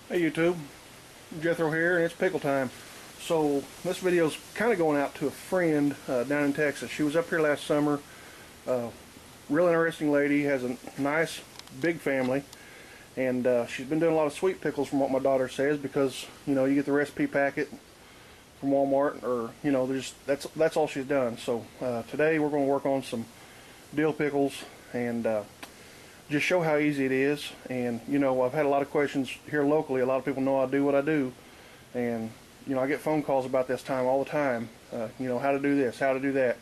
Hey YouTube, Jethro here, and it's pickle time. So this video's kind of going out to a friend down in Texas. She was up here last summer. Real interesting lady, has a nice big family, and she's been doing a lot of sweet pickles from what my daughter says, because you get the recipe packet from Walmart, or that's all she's done. So today we're going to work on some dill pickles and just show how easy it is. And I've had a lot of questions here locally. A lot of people know I do what I do, and I get phone calls about this time all the time. How to do this, how to do that.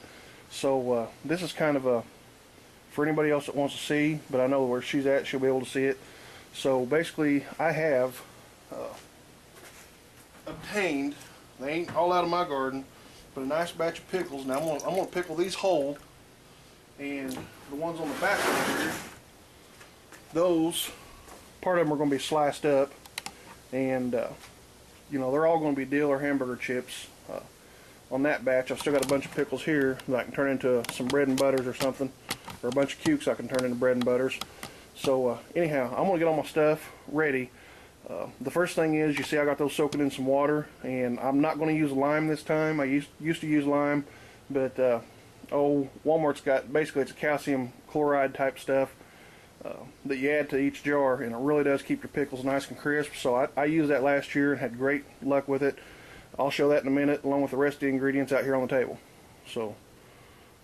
So this is kind of for anybody else that wants to see, but I know where she's at, she'll be able to see it. So basically I have obtained, they ain't all out of my garden, but a nice batch of pickles. Now I'm gonna pickle these whole, and the ones on the back here, those, part of them are going to be sliced up, and they're all going to be dill or hamburger chips. On that batch, I've still got a bunch of pickles here that I can turn into some bread and butters or something, or a bunch of cukes I can turn into bread and butters. So anyhow, I'm going to get all my stuff ready. The first thing is, you see I got those soaking in some water, and I'm not going to use lime this time. I used to use lime, but Walmart's got, basically it's a calcium chloride type stuff that you add to each jar, and it really does keep your pickles nice and crisp. So I used that last year and had great luck with it. I'll show that in a minute, along with the rest of the ingredients out here on the table. So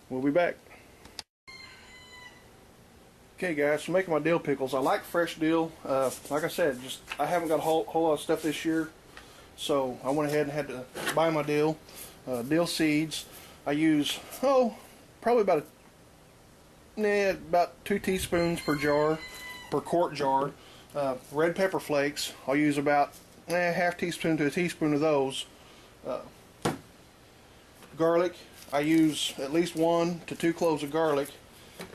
we'll be back. Okay guys, so making my dill pickles. I like fresh dill. Like I said, I haven't got a whole lot of stuff this year, so I went ahead and had to buy my dill. Dill seeds. I use probably about 2 teaspoons per quart jar. Red pepper flakes, I'll use about half teaspoon to a teaspoon of those. Garlic, I use at least 1 to 2 cloves of garlic,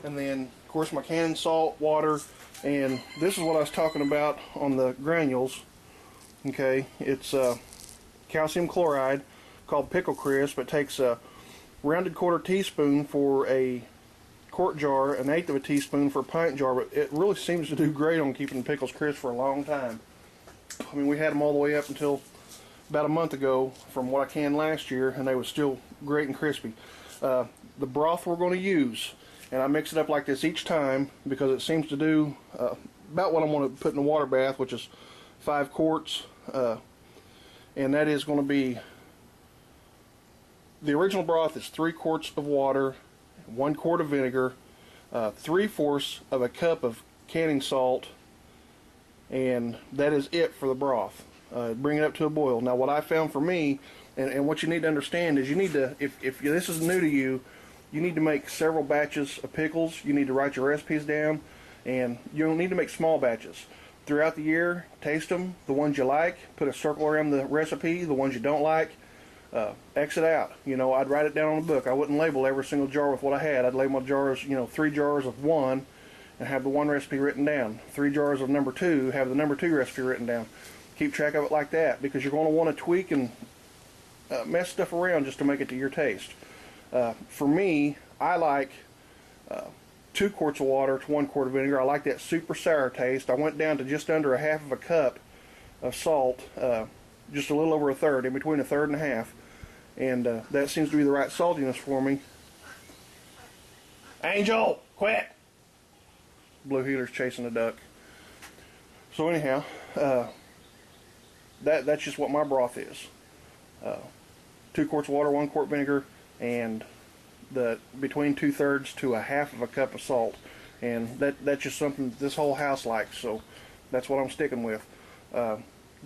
and then of course my canned salt, water, and this is what I was talking about on the granules. Okay, it's calcium chloride called Pickle Crisp. It takes a rounded 1/4 teaspoon for a quart jar, 1/8 of a teaspoon for a pint jar, but it really seems to do great on keeping pickles crisp for a long time. I mean, we had them all the way up until about a month ago from what I canned last year, and they were still great and crispy. The broth we're going to use, and I mix it up like this each time because it seems to do about what I'm going to put in the water bath, which is 5 quarts, and that is going to be, the original broth is 3 quarts of water, 1 quart of vinegar, 3/4 of a cup of canning salt, and that is it for the broth. Bring it up to a boil. Now what I found for me, and what you need to understand is, you need to, if this is new to you, you need to make several batches of pickles. You need to write your recipes down, and you don't need to make small batches. Throughout the year, taste them. The ones you like, put a circle around the recipe. The ones you don't like, exit out. I'd write it down on a book. I wouldn't label every single jar with what I had. I'd label my jars, 3 jars of 1, and have the 1 recipe written down. 3 jars of number 2, have the number 2 recipe written down. Keep track of it like that, because you're going to want to tweak and mess stuff around just to make it to your taste. For me, I like 2 quarts of water to 1 quart of vinegar. I like that super sour taste. I went down to just under 1/2 of a cup of salt, just a little over 1/3, in between 1/3 and 1/2, and that seems to be the right saltiness for me. Angel, quit! Blue heeler's chasing a duck. So anyhow, that's just what my broth is. 2 quarts of water, 1 quart vinegar, and between 2/3 to 1/2 of a cup of salt, and that's just something this whole house likes, so that's what I'm sticking with.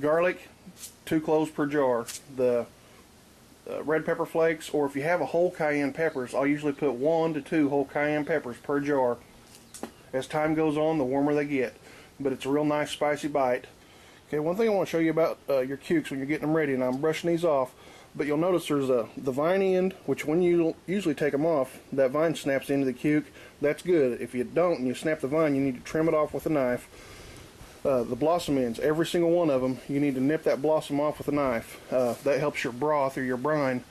Garlic, 2 cloves per jar. The red pepper flakes, or if you have a whole cayenne peppers, I'll usually put 1 to 2 whole cayenne peppers per jar. As time goes on, the warmer they get, but it's a real nice spicy bite. Okay, one thing I want to show you about your cukes when you're getting them ready, and I'm brushing these off, but you'll notice there's the vine end, which when you usually take them off, that vine snaps into the cuke. That's good. If you don't and you snap the vine, you need to trim it off with a knife. The blossom ends, every single one of them, you need to nip that blossom off with a knife. That helps your broth or your brine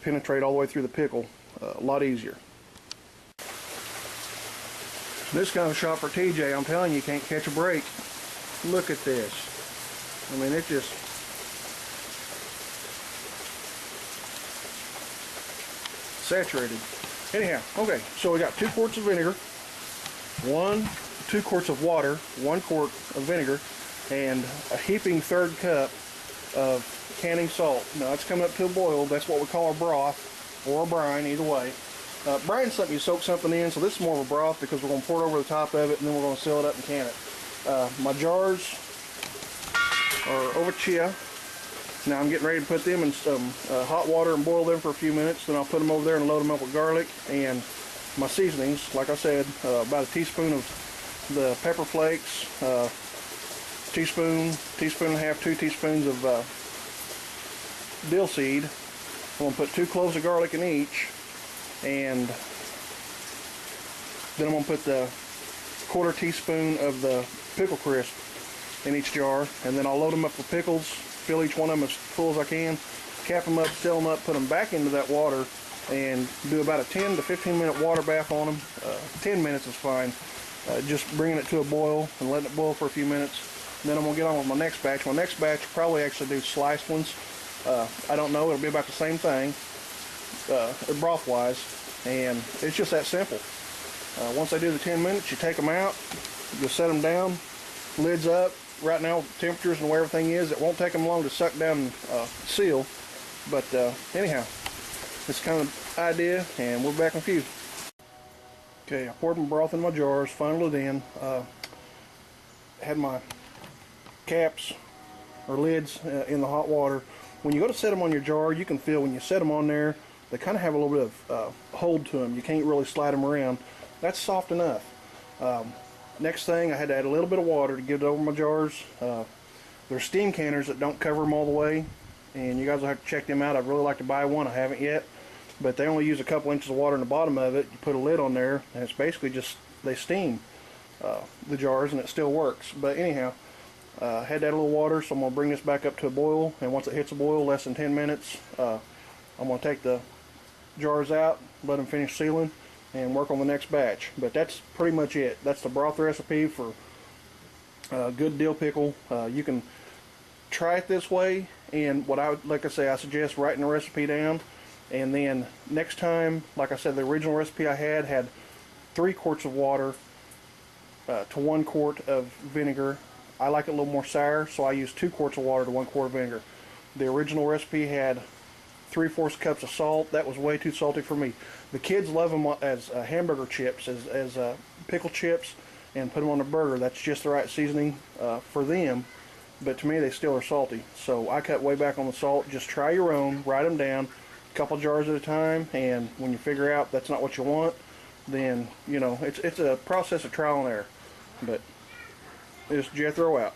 penetrate all the way through the pickle a lot easier. This kind of shot for TJ, I'm telling you, can't catch a break. Look at this. I mean, it just saturated. Anyhow, okay, so we got 2 quarts of vinegar, 2 quarts of water, 1 quart of vinegar, and a heaping 1/3 cup of canning salt. Now it's coming up to a boil. That's what we call a broth or a brine, either way. Brine's something you soak something in, so this is more of a broth because we're going to pour it over the top of it and then we're going to seal it up and can it. My jars are over chia. Now I'm getting ready to put them in some hot water and boil them for a few minutes. Then I'll put them over there and load them up with garlic and my seasonings. Like I said, about a teaspoon of the pepper flakes, teaspoon and a half, 2 teaspoons of dill seed. I'm going to put 2 cloves of garlic in each, and then I'm going to put the 1/4 teaspoon of the pickle crisp in each jar, and then I'll load them up with pickles, fill each one of them as full as I can, cap them up, seal them up, put them back into that water, and do about a 10 to 15 minute water bath on them. 10 minutes is fine. Just bringing it to a boil and letting it boil for a few minutes. And then I'm going to get on with my next batch. My next batch will probably actually do sliced ones. I don't know, it'll be about the same thing, broth-wise, and it's just that simple. Once I do the 10 minutes, you take them out, you set them down, lids up. Right now, temperatures and where everything is, it won't take them long to suck down and seal. But anyhow, it's kind of the idea, and we'll be back in a few. Okay, I poured my broth in my jars, funneled it in, had my caps or lids in the hot water. When you go to set them on your jar, you can feel when you set them on there, they kind of have a little bit of hold to them. You can't really slide them around. That's soft enough. Next thing, I had to add a little bit of water to get it over my jars. There's steam canners that don't cover them all the way, and you guys will have to check them out. I'd really like to buy one. I haven't yet, but they only use a couple inches of water in the bottom of it. You put a lid on there, and it's basically just, they steam the jars, and it still works. But anyhow, had to add a little water, so I'm going to bring this back up to a boil, and once it hits a boil, less than 10 minutes, I'm going to take the jars out, let them finish sealing, and work on the next batch. But that's pretty much it. That's the broth recipe for good dill pickle. You can try it this way, and what I would, like I say, I suggest writing the recipe down, and then next time, like I said, the original recipe I had 3 quarts of water to 1 quart of vinegar. I like it a little more sour, so I use 2 quarts of water to 1 quart of vinegar. The original recipe had 3/4 cups of salt. That was way too salty for me. The kids love them as hamburger chips, as pickle chips, and put them on a burger. That's just the right seasoning for them, but to me they still are salty. So I cut way back on the salt. Just try your own, write them down, a couple jars at a time, and when you figure out that's not what you want, then, you know, it's a process of trial and error. But it's Jethro out.